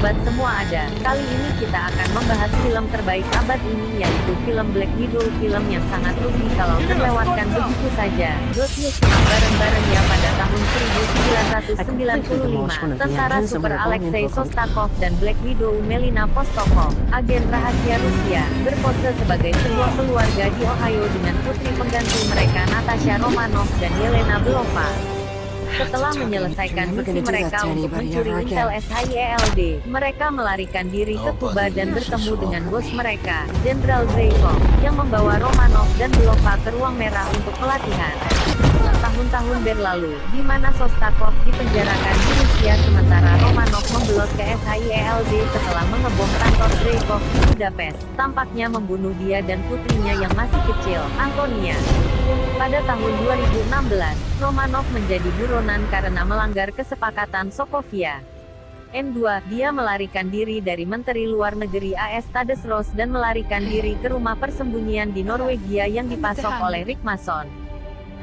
sobat semua ada. Kali ini kita akan membahas film terbaik abad ini, yaitu film Black Widow. Film yang sangat rugi kalau terlewatkan begitu saja. Dotnya simak bareng-barengnya pada tahun 1995. Tentara super Alexei Shostakov dan Black Widow Melina Vostokov, agen rahasia Rusia, berpose sebagai sebuah keluarga di Ohio dengan putri pengganti mereka Natasha Romanoff dan Yelena Belova. Setelah menyelesaikan misi mereka untuk mencuri intel SHIELD, mereka melarikan diri ke Kuba dan bertemu dengan bos mereka, Jenderal Dreykov, yang membawa Romanov dan Belova ke ruang merah untuk pelatihan. Tahun-tahun berlalu, di mana Shostakov dipenjarakan di Rusia sementara Romanov membelot ke SHIELD setelah mengebom kantor Dreykov di Budapest, tampaknya membunuh dia dan putrinya yang masih kecil, Antonia. Pada tahun 2016, Romanov menjadi buronan karena melanggar kesepakatan Sokovia. N2, dia melarikan diri dari Menteri Luar Negeri AS Tades Ross dan melarikan diri ke rumah persembunyian di Norwegia yang dipasok oleh Rick Mason.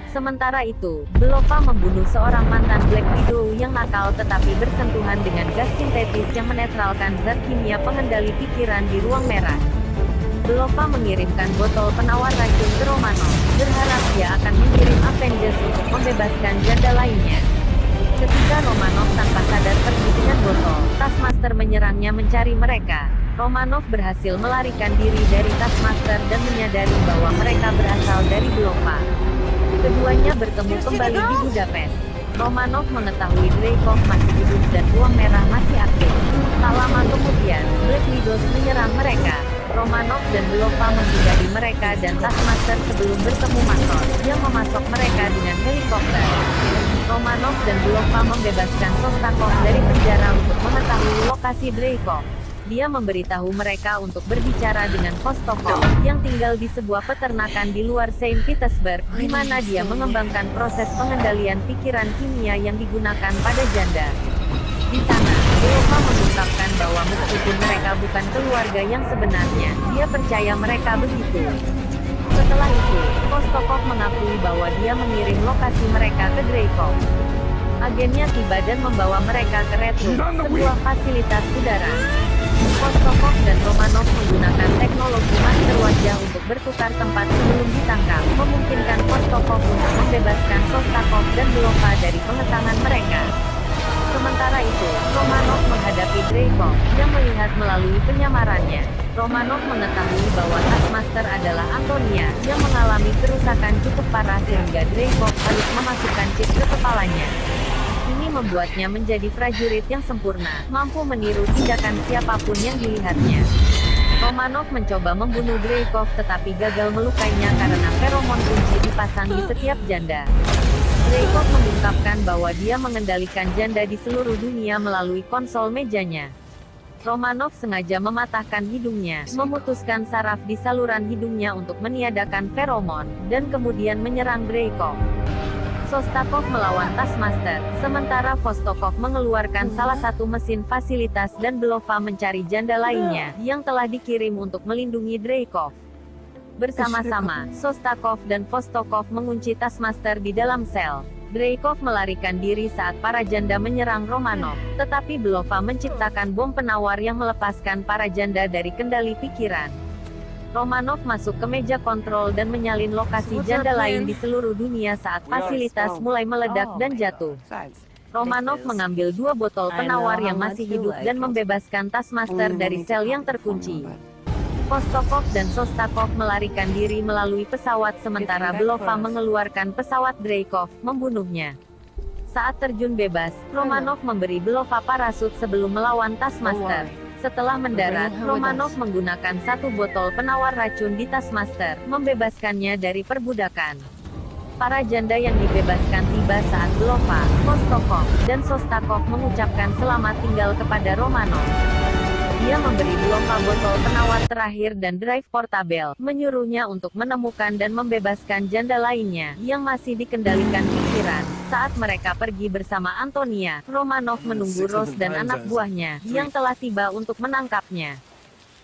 Sementara itu, Belova membunuh seorang mantan Black Widow yang nakal tetapi bersentuhan dengan gas sintetis yang menetralkan zat kimia pengendali pikiran di ruang merah. Belova mengirimkan botol penawar racun ke Romanov, berharap dia akan mengirim Avengers untuk membebaskan janda lainnya. Ketika Romanov tanpa sadar pergi dengan botol, Taskmaster menyerangnya mencari mereka. Romanov berhasil melarikan diri dari Taskmaster dan menyadari bahwa mereka berasal dari Belova. Keduanya bertemu kembali di Budapest. Romanov mengetahui Dreykov masih hidup dan ruang merah masih aktif. Tak lama kemudian, Black Widow menyerang mereka. Romanov dan Belova menghindari mereka dan Taskmaster sebelum bertemu Mason, yang memasok mereka dengan helikopter. Romanov dan Belova membebaskan Shostakov dari penjara untuk mengetahui lokasi Dreykov. Dia memberitahu mereka untuk berbicara dengan Vostokov, yang tinggal di sebuah peternakan di luar Saint Petersburg, di mana dia mengembangkan proses pengendalian pikiran kimia yang digunakan pada janda. Di sana, Belova mengungkapkan bahwa meskipun mereka bukan keluarga yang sebenarnya, dia percaya mereka begitu. Setelah itu, Vostokov mengakui bahwa dia mengirim lokasi mereka ke Dreykov. Agennya tiba dan membawa mereka ke Retro, sebuah fasilitas udara. Vostokov dan Romanov menggunakan teknologi masker wajah untuk bertukar tempat sebelum ditangkap, memungkinkan Vostokov untuk membebaskan Shostakov dan Belova dari pengekangan mereka. Sementara itu, Romanov menghadapi Dreykov, yang melihat melalui penyamarannya. Romanov mengetahui bahwa Taskmaster adalah Antonia, yang mengalami kerusakan cukup parah sehingga Dreykov harus memasukkan chip ke kepalanya. Ini membuatnya menjadi prajurit yang sempurna, mampu meniru tindakan siapapun yang dilihatnya. Romanov mencoba membunuh Dreykov tetapi gagal melukainya karena feromon kunci dipasang di setiap janda. Dreykov mengungkapkan bahwa dia mengendalikan janda di seluruh dunia melalui konsol mejanya. Romanov sengaja mematahkan hidungnya, memutuskan saraf di saluran hidungnya untuk meniadakan feromon, dan kemudian menyerang Dreykov. Shostakov melawan Taskmaster, sementara Vostokov mengeluarkan salah satu mesin fasilitas dan Belova mencari janda lainnya, yang telah dikirim untuk melindungi Dreykov. Bersama-sama, Shostakov dan Vostokov mengunci Taskmaster di dalam sel. Dreykov melarikan diri saat para janda menyerang Romanov, tetapi Belova menciptakan bom penawar yang melepaskan para janda dari kendali pikiran. Romanov masuk ke meja kontrol dan menyalin lokasi janda lain di seluruh dunia saat fasilitas mulai meledak dan jatuh. Romanov mengambil 2 botol penawar yang masih hidup dan membebaskan Taskmaster dari sel yang terkunci. Vostokov dan Shostakov melarikan diri melalui pesawat sementara Belova mengeluarkan pesawat Dreykov, membunuhnya. Saat terjun bebas, Romanov memberi Belova parasut sebelum melawan Taskmaster. Setelah mendarat, Romanov menggunakan 1 botol penawar racun di Taskmaster, membebaskannya dari perbudakan. Para janda yang dibebaskan tiba saat Belova, Vostokov, dan Shostakov mengucapkan selamat tinggal kepada Romanov. Dia memberi Belova botol penawar terakhir dan drive portabel, menyuruhnya untuk menemukan dan membebaskan janda lainnya, yang masih dikendalikan pikiran. Saat mereka pergi bersama Antonia, Romanov menunggu Ross dan anak buahnya, yang telah tiba untuk menangkapnya.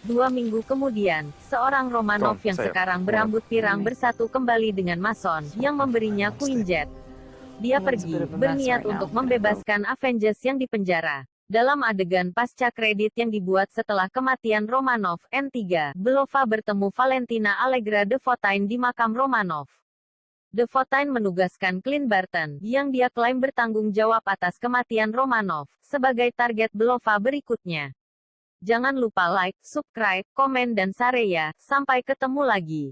2 minggu kemudian, seorang Romanov yang sekarang berambut pirang bersatu kembali dengan Mason, yang memberinya Quinjet. Dia pergi, berniat untuk membebaskan Avengers yang dipenjara. Dalam adegan pasca kredit yang dibuat setelah kematian Romanov, N3, Belova bertemu Valentina Allegra de Fontaine di makam Romanov. De Fontaine menugaskan Clint Barton, yang dia klaim bertanggung jawab atas kematian Romanov, sebagai target Belova berikutnya. Jangan lupa like, subscribe, komen dan share ya. Sampai ketemu lagi.